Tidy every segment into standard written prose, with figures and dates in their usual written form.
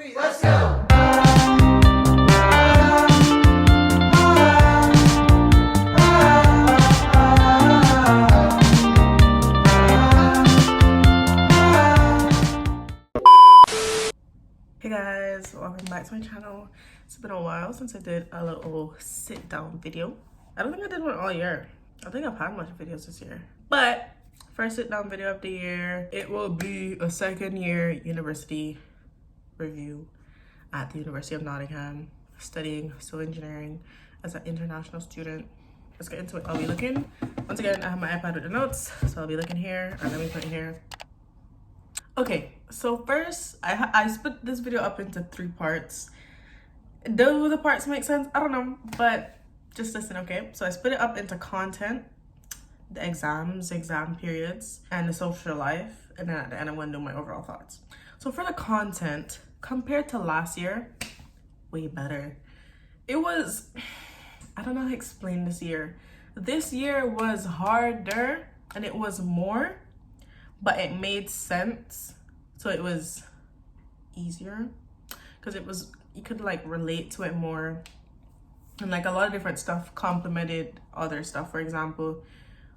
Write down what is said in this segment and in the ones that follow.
3, let's go! Hey guys, welcome back to my channel. It's been a while since I did a little sit down video. I don't think I did one all year. I think I've had much videos this year, but first sit down video of the year. It will be a second year university review at the University of Nottingham, studying civil engineering as an international student. Let's get into it. I'll be looking, once again, I have my iPad with the notes, so I'll be looking here, and let me put it here. Okay, so first, I split this video up into 3 parts. Do the parts make sense? I don't know, but just listen, okay? So I split it up into content, the exams, exam periods, and the social life, and then at the end I'm gonna do my overall thoughts. So for the content, compared to last year, way better. It was, I don't know how to explain this year. This year was harder and it was more, but it made sense. So it was easier because it was, you could like relate to it more, and like a lot of different stuff complemented other stuff. For example,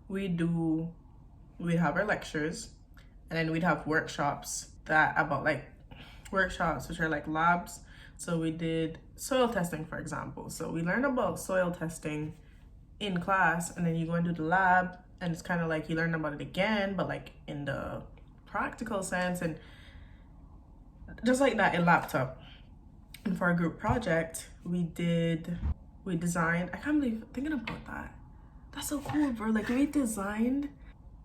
we'd have our lectures, and then we'd have workshops which are like labs. So we did soil testing, for example. So we learned about soil testing in class, and then you go into the lab, and it's kind of like you learn about it again, but like in the practical sense, and just like that, it lapped up. And for our group project, we designed, I can't believe thinking about that. That's so cool, bro. Like we designed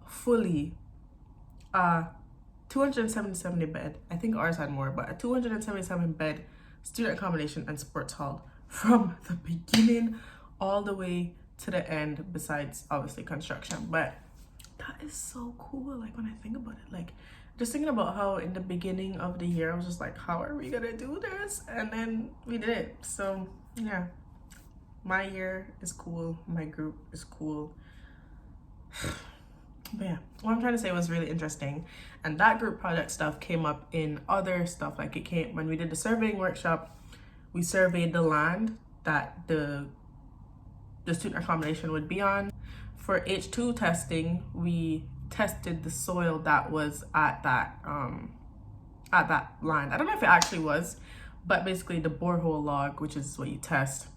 fully 277 bed. I think ours had more, but a 277 bed student accommodation and sports hall from the beginning all the way to the end, besides obviously construction. But that is so cool. Like when I think about it, like just thinking about how in the beginning of the year I was just like, how are we gonna do this? And then we did it. So yeah, my year is cool, my group is cool. But yeah, what I'm trying to say was really interesting, and that group project stuff came up in other stuff. Like it came when we did the surveying workshop. We surveyed the land that the student accommodation would be on. For H2 testing, we tested the soil that was at that land. I don't know if it actually was, but basically the borehole log, which is what you test,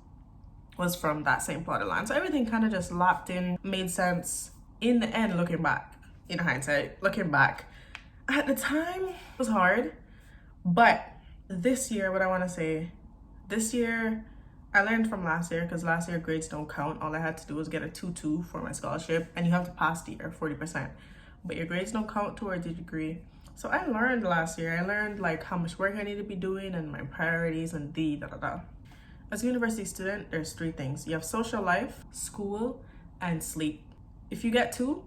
was from that same plot of land. So everything kind of just lapped in, made sense in the end. Looking back, in hindsight, looking back, at the time it was hard, but this year, what I want to say, this year I learned from last year, because last year grades don't count. All I had to do was get a 2-2 for my scholarship, and you have to pass the year 40%, but your grades don't count towards your degree. So I learned last year, I learned like how much work I need to be doing and my priorities and As a university student, there's 3 things. You have social life, school, and sleep. If you get 2,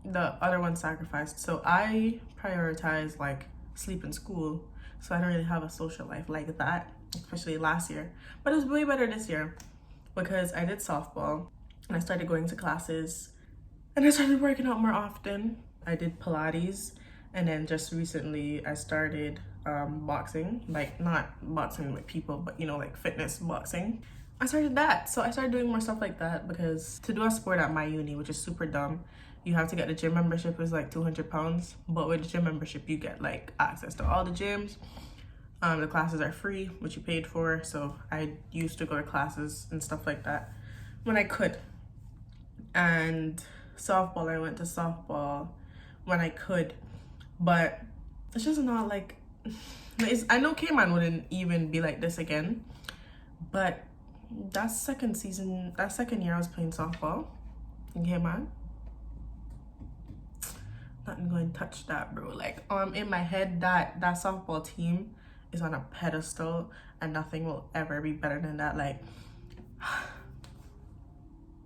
the other one's sacrificed. So I prioritize like sleep and school, so I don't really have a social life like that, especially last year. But it was way better this year because I did softball and I started going to classes and I started working out more often. I did Pilates, and then just recently I started boxing, like not boxing with people, but you know, like fitness boxing. I started that. So I started doing more stuff like that, because to do a sport at my uni, which is super dumb, you have to get the gym membership. Is like £200, but with the gym membership you get like access to all the gyms. The classes are free, which you paid for. So I used to go to classes and stuff like that when I could. And softball, I went to softball when I could, but it's just not like, I know Cayman wouldn't even be like this again, but that second year I was playing softball in Cayman, nothing going to touch that, bro. Like in my head, that softball team is on a pedestal, and nothing will ever be better than that. Like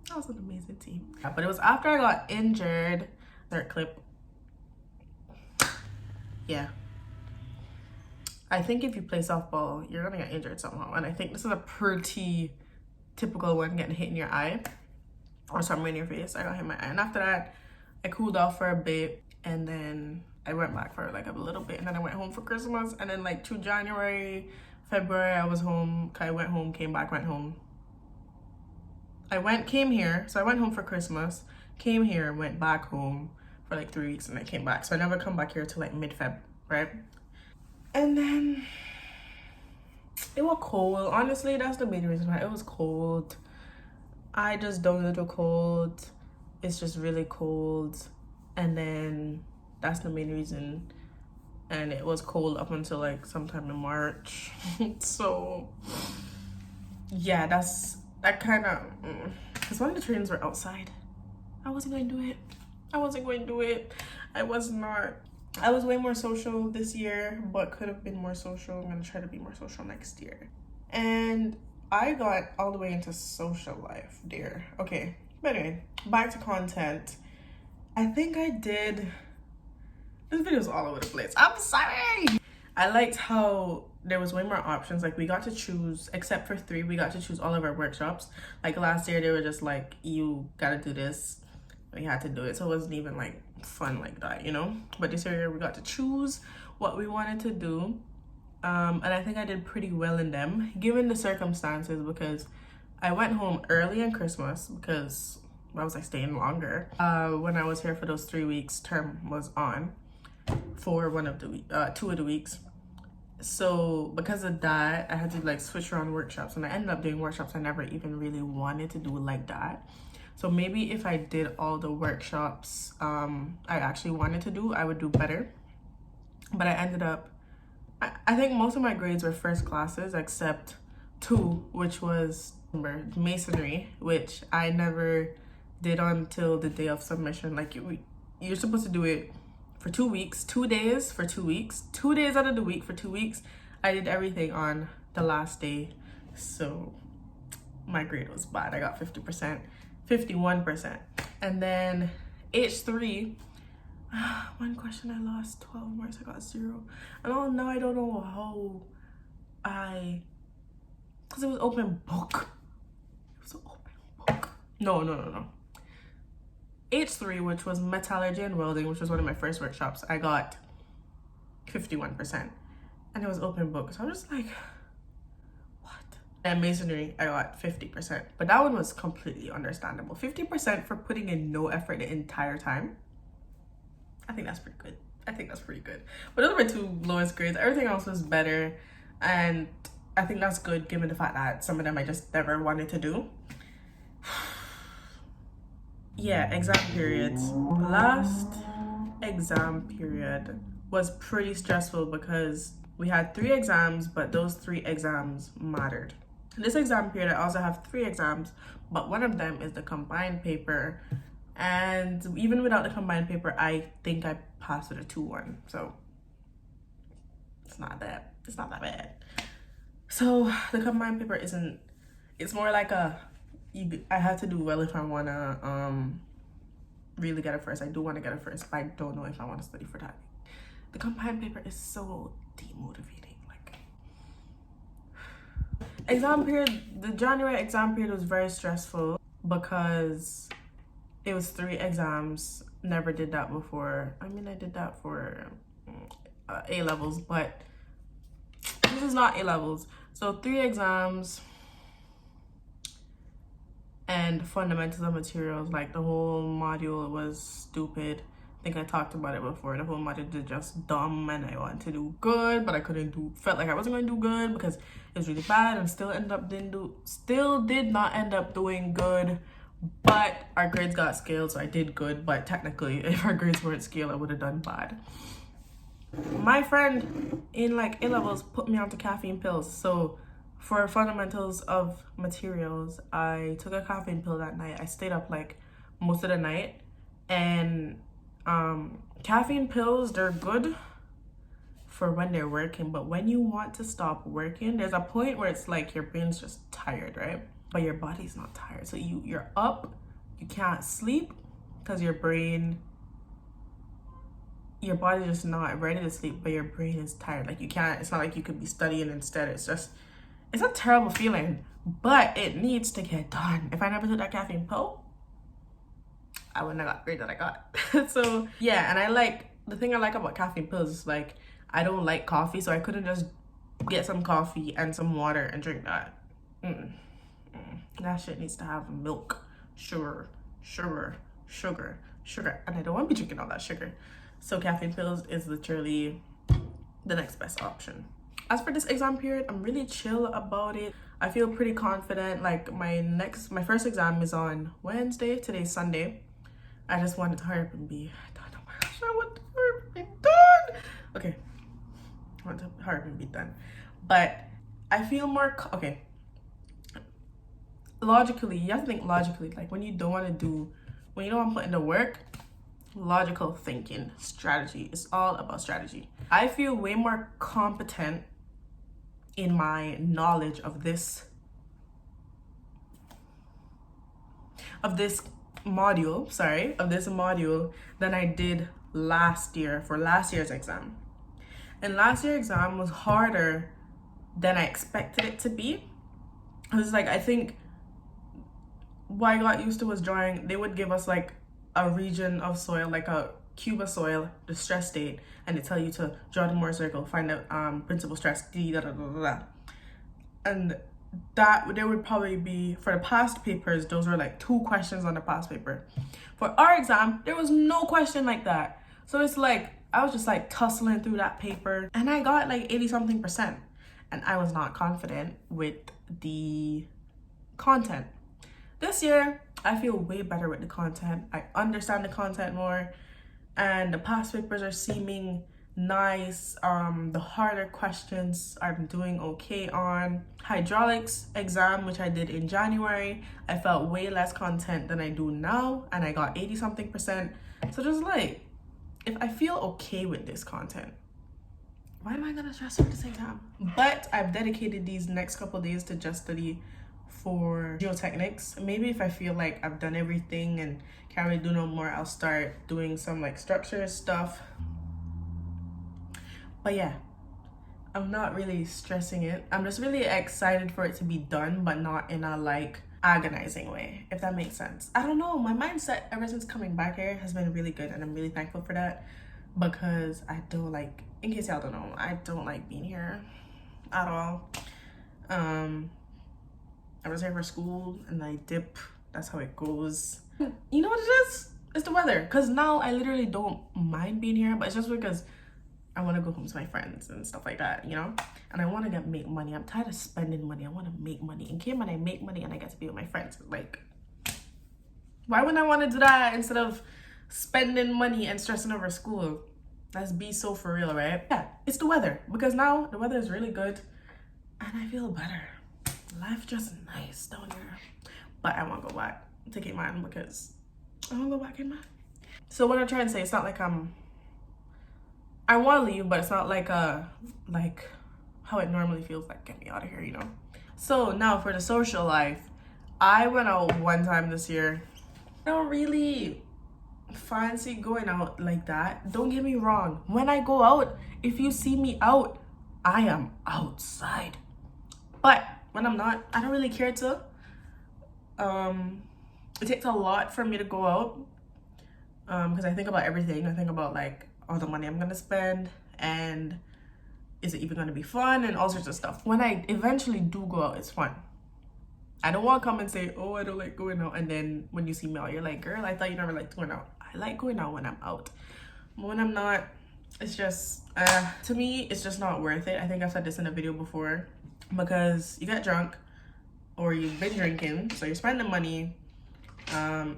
that was an amazing team. Yeah, but it was after I got injured. Third clip. Yeah, I think if you play softball, you're gonna get injured somehow, and I think this is a pretty typical one, getting hit in your eye or somewhere in your face. I got hit in my eye, and after that I cooled off for a bit, and then I went back for like a little bit, and then I went home for Christmas, and then like through January, February, I was home. I went home, came back, went home. Came here, so I went home for Christmas, came here, went back home for like 3 weeks, and I came back. So I never come back here till like mid-Feb, right? And then it was cold. Honestly, that's the main reason why. It was cold. I just don't little cold. It's just really cold. And then that's the main reason. And it was cold up until like sometime in March. So yeah, that kind of, because when the trains were outside, I wasn't going to do it. I was way more social this year, but could have been more social. I'm going to try to be more social next year. And I got all the way into social life, dear. Okay, but anyway, back to content. I think I did, this video's all over the place. I'm sorry. I liked how there was way more options. Like we got to choose, except for 3, we got to choose all of our workshops. Like last year, they were just like, you gotta do this. We had to do it. So it wasn't even like fun like that, you know? But this year we got to choose what we wanted to do. And I think I did pretty well in them, given the circumstances, because I went home early on Christmas because I was like staying longer. When I was here for those 3 weeks, term was on for 2 of the weeks. So because of that, I had to like switch around workshops, and I ended up doing workshops I never even really wanted to do like that. So maybe if I did all the workshops I actually wanted to do, I would do better. But I ended up, I think most of my grades were first classes except 2, which was masonry, which I never did until the day of submission. Like you're supposed to do it for 2 weeks, 2 days for 2 weeks, 2 days out of the week for 2 weeks. I did everything on the last day. So my grade was bad. I got 50%, 51%. And then H3, one question I lost 12 marks, I got 0. And now I don't know how because it was open book. It was an open book. No. H3, which was metallurgy and welding, which was one of my first workshops, I got 51%. And it was open book. So I was like, what? And masonry, I got 50%. But that one was completely understandable. 50% for putting in no effort the entire time. I think that's pretty good. But those were 2 lowest grades. Everything else was better. And I think that's good given the fact that some of them I just never wanted to do. Yeah, exam periods. Last exam period was pretty stressful because we had 3 exams, but those 3 exams mattered. This exam period, I also have 3 exams, but one of them is the combined paper. And even without the combined paper, I think I passed with a 2-1. So it's not that bad. So the combined paper it's more like I have to do well if I want to really get a first. I do want to get a first, but I don't know if I want to study for that. The combined paper is so demotivating. Like exam period, the January exam period was very stressful because it was 3 exams. Never did that before. I mean, I did that for A levels, but this is not A levels. So 3 exams and fundamentals of materials. Like the whole module was stupid. I think I talked about it before. The whole module was just dumb, and I wanted to do good, but I felt like I wasn't going to do good because it was really bad, and still did not end up doing good. But our grades got scaled, so I did good. But technically, if our grades weren't scaled, I would have done bad. My friend in like A levels put me onto caffeine pills. So for fundamentals of materials, I took a caffeine pill that night. I stayed up like most of the night. And caffeine pills, they're good for when they're working. But when you want to stop working, there's a point where it's like your brain's just tired, right? But your body's not tired. So you're up, you can't sleep because your body's just not ready to sleep, but your brain is tired. Like it's not like you could be studying instead. It's a terrible feeling, but it needs to get done. If I never took that caffeine pill, I wouldn't have got the grade that I got. So yeah, and I like the thing I like about caffeine pills is like I don't like coffee, so I couldn't just get some coffee and some water and drink that. That shit needs to have milk, sugar, and I don't want to be drinking all that sugar. So caffeine pills is literally the next best option. As for this exam period, I'm really chill about it. I feel pretty confident. Like my first exam is on Wednesday. Today's Sunday. I just wanted to hurry up and be done. Oh my gosh, I want to hurry up and be done. Okay, I want to hurry up and be done. But I feel more okay. Logically, you have to think logically. Like when you don't want to put in the work, logical thinking, strategy. It's all about strategy. I feel way more competent in my knowledge of this module than I did last year for last year's exam. And last year's exam was harder than I expected it to be. It was like, I think what I got used to was drawing, they would give us like a region of soil, like a cube of soil, the stress state, and they tell you to draw the Mohr circle, find the principal stress, and that there would probably be, for the past papers, those were like 2 questions on the past paper. For our exam, there was no question like that. So it's like I was just like tussling through that paper, and I got like 80-something%, and I was not confident with the content. This year, I feel way better with the content. I understand the content more, and the past papers are seeming nice. The harder questions I'm doing okay on. Hydraulics exam, which I did in January, I felt way less content than I do now, and I got 80-something%. So just like, if I feel okay with this content, why am I gonna stress over this exam? But I've dedicated these next couple of days to just study for geotechnics. Maybe if I feel like I've done everything and can't really do no more, I'll start doing some like structure stuff. But yeah, I'm not really stressing it. I'm just really excited for it to be done, but not in a like agonizing way, if that makes sense. I don't know, my mindset ever since coming back here has been really good, and I'm really thankful for that, because I don't like, in case y'all don't know, I don't like being here at all. I was here for school and I dip. That's how it goes. You know what it is? It's the weather. Because now I literally don't mind being here, but it's just because I want to go home to my friends and stuff like that, you know? And I want to make money. I'm tired of spending money. I want to make money. In Cayman, I make money and I get to be with my friends. Like, why wouldn't I want to do that instead of spending money and stressing over school? Let's be so for real, right? Yeah, it's the weather. Because now the weather is really good and I feel better. Life just nice down here. But I want to go back to Cayman because I want to go back in Cayman. So what I'm trying to say, it's not like I want to leave, but it's not like how it normally feels like, get me out of here, you know? So now for the social life, I went out one time this year. I don't really fancy going out like that. Don't get me wrong. When I go out, if you see me out, I am outside. But when I'm not, I don't really care to. It takes a lot for me to go out because I think about everything. I think about like all the money I'm gonna spend and is it even gonna be fun and all sorts of stuff. When I eventually do go out, it's fun. I don't want to come and say, oh, I don't like going out, and then when you see me out, you're like, girl, I thought you never liked going out. I like going out when I'm out. But when I'm not, it's just to me, it's just not worth it. I think I've said this in a video before, because you get drunk or you've been drinking, so you're spending money.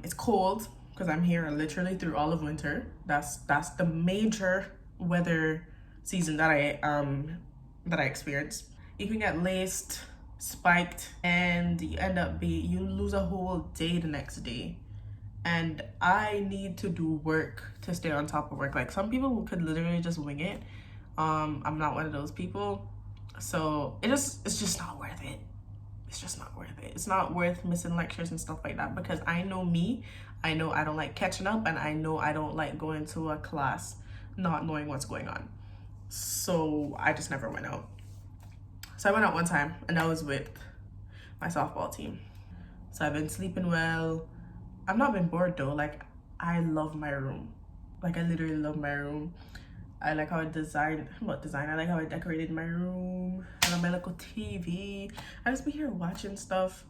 It's cold because I'm here literally through all of winter. That's the major weather season that I experience. You can get laced, spiked, and you lose a whole day the next day. And I need to do work to stay on top of work. Like some people could literally just wing it. I'm not one of those people. So it's just not worth it. It's just not worth it. It's not worth missing lectures and stuff like that, because I know me. I know I don't like catching up, and I know I don't like going to a class not knowing what's going on. So I just never went out. So I went out one time, and that was with my softball team. So I've been sleeping well. I've not been bored though. Like, I love my room. Like, I literally love my room. I like how I designed, not design, I like how I decorated my room. I love my little TV. I just be here watching stuff.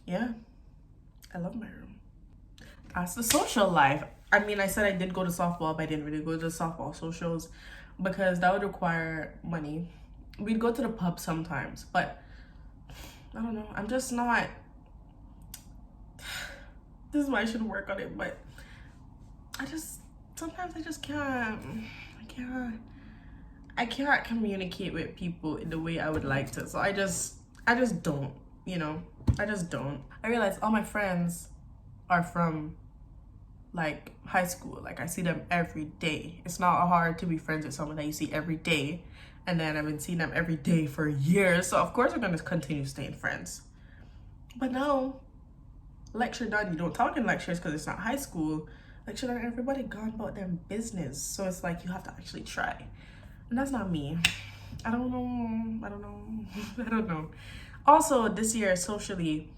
Yeah, I love my room. That's the social life. I mean, I said I did go to softball, but I didn't really go to the softball socials because that would require money. We'd go to the pub sometimes, but I don't know. I'm just not. This is why I should work on it, but sometimes I just can't. I can't communicate with people in the way I would like to. So I just don't, you know. I just don't. I realize all my friends are from like high school. Like, I see them every day. It's not hard to be friends with someone that you see every day, and then I've been seeing them every day for years, so of course we're going to continue staying friends. But now, lecture done, you don't talk in lectures because it's not high school. Lecture done, everybody gone about their business, so it's like you have to actually try, and that's not me. I don't know. Also, this year socially,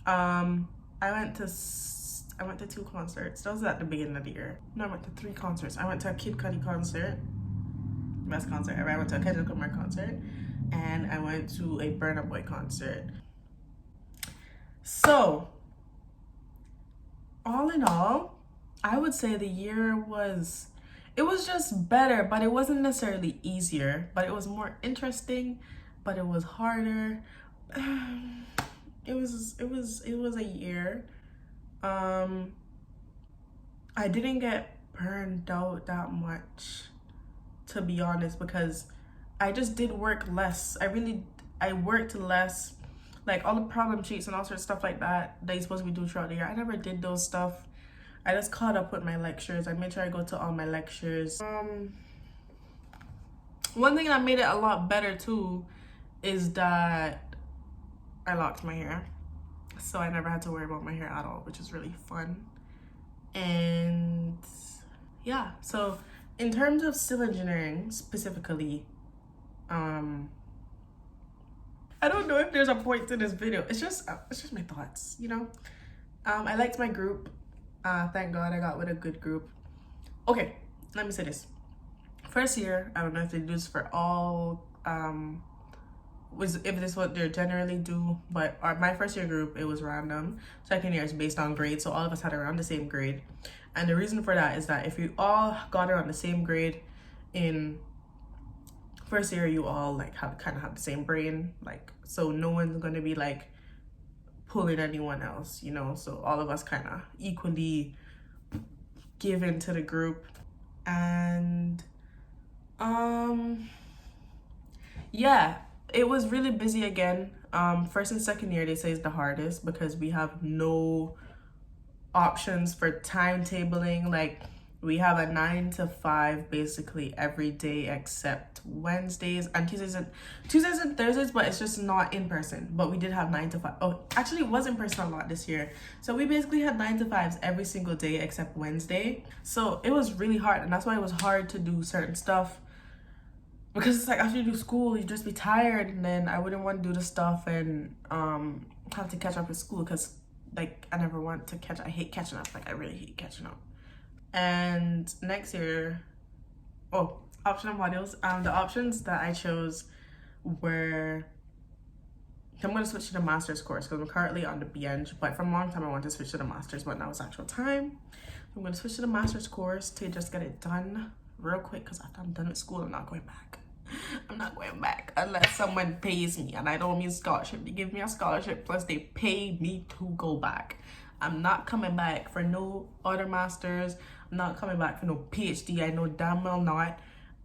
I went to 2 concerts. That was at the beginning of the year. No, I went to 3 concerts. I went to a Kid Cudi concert, best concert ever. I went to a Kendrick Lamar concert, and I went to a Burna Boy concert. So, all in all, I would say the year was just better, but it wasn't necessarily easier, but it was more interesting, but it was harder. It was a year. I didn't get burned out that much, to be honest, because I just did work less. I worked less. Like, all the problem sheets and all sorts of stuff like that you're supposed to be doing throughout the year, I never did those stuff. I just caught up with my lectures. I made sure I go to all my lectures. One thing that made it a lot better too is that I locked my hair. So I never had to worry about my hair at all, which is really fun. And yeah, so in terms of civil engineering specifically, I don't know if there's a point to this video. It's just my thoughts, you know. I liked my group. Thank God I got with a good group. Okay, let me say this. First year, I don't know if they do this for all if this is what they generally do, but my first year group, it was random. Second year is based on grade, so all of us had around the same grade. And the reason for that is that if you all got around the same grade in first year, you all like kind of have the same brain, like, so no one's gonna be like pulling anyone else, you know. So all of us kind of equally give into the group. And yeah, it was really busy again. First and second year, they say is the hardest because we have no options for timetabling. Like, we have a 9 to 5 basically every day except Wednesdays and Tuesdays and Thursdays, but it's just not in person. But we did have 9 to 5. Oh, actually it was in person a lot this year. So we basically had 9 to 5s every single day except Wednesday. So it was really hard, and that's why it was hard to do certain stuff. Because it's like, after you do school, you just be tired, and then I wouldn't want to do the stuff and have to catch up with school, because like I hate catching up. Like, I really hate catching up. And next year, optional modules. The options that I chose were, I'm going to switch to the master's course because I'm currently on the BEng, but for a long time I wanted to switch to the master's, but now it's actual time. I'm going to switch to the master's course to just get it done real quick, because after I'm done with school, I'm not going back. I'm not going back unless someone pays me, and I don't mean scholarship. They give me a scholarship plus they pay me to go back. I'm not coming back for no other masters. I'm not coming back for no PhD. I know damn well not.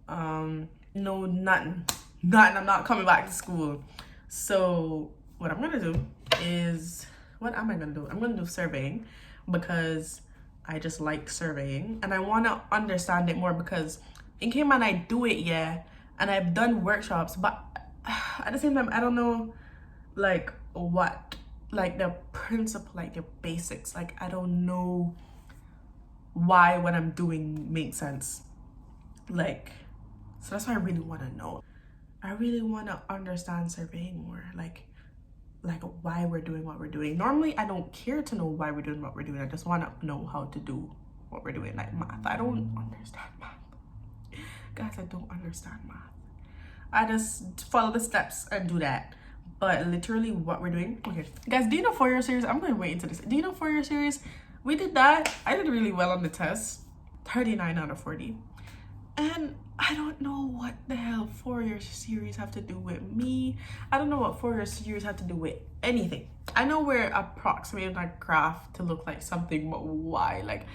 No, nothing. I'm not coming back to school. So what I'm gonna do is, what am I gonna do? I'm gonna do surveying, because I just like surveying and I want to understand it more, because in Cayman I do it, yeah, and I've done workshops, but at the same time I don't know like what, like the principle, like the basics. Like, I don't know why what I'm doing makes sense. Like, so that's why I really want to know. I really want to understand surveying more. Like, like why we're doing what we're doing. Normally I don't care to know why we're doing what we're doing. I just want to know how to do what we're doing. Like math, I don't understand math, guys. I don't understand math. I just follow the steps and do that. But literally what we're doing, okay guys, do you know 4-year series? I'm going to wait into this. Do you know 4-year series? We did that. I did really well on the test, 39 out of 40. And I don't know what the hell 4-year series have to do with me. I don't know what 4-year series have to do with anything. I know we're approximating a graph to look like something, but why? Like,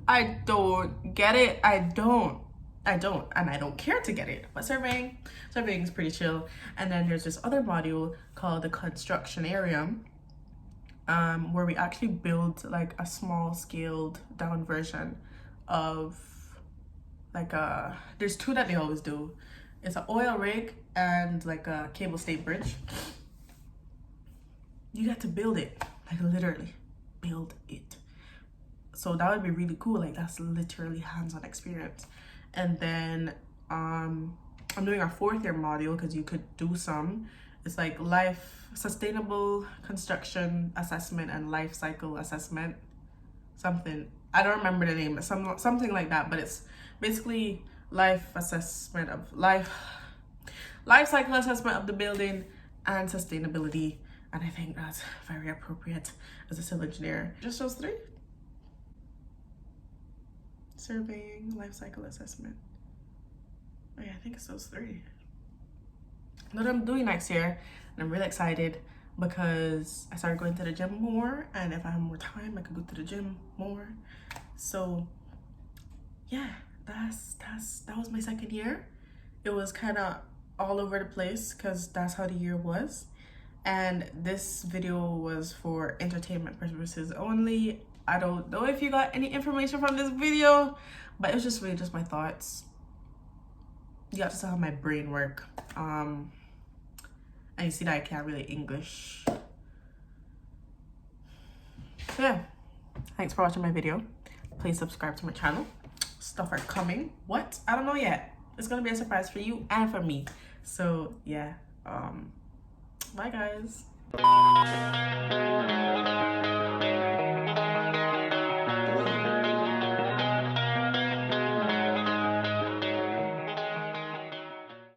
I don't get it. I don't, and I don't care to get it. But surveying is pretty chill. And then there's this other module called the construction area, where we actually build like a small scaled down version of like there's two that they always do. It's an oil rig and like a cable stayed bridge. You get to build it, like literally build it. So that would be really cool. Like that's literally hands-on experience. And then I'm doing a 4th-year module because you could do some. It's like sustainable construction assessment and life cycle assessment. Something, I don't remember the name, but something like that. But it's basically life cycle assessment of the building and sustainability. And I think that's very appropriate as a civil engineer. Just those 3. Surveying, life cycle assessment. Oh yeah, I think it's those 3. What I'm doing next year, and I'm really excited because I started going to the gym more, and if I have more time I could go to the gym more. So yeah, that was my 2nd year. It was kind of all over the place because that's how the year was, and this video was for entertainment purposes only. I don't know if you got any information from this video, but it was just really just my thoughts. You got to see how my brain work. And you see that I can't really English. So yeah, thanks for watching my video. Please subscribe to my channel. Stuff are coming. What? I don't know yet. It's gonna be a surprise for you and for me. So yeah, bye guys.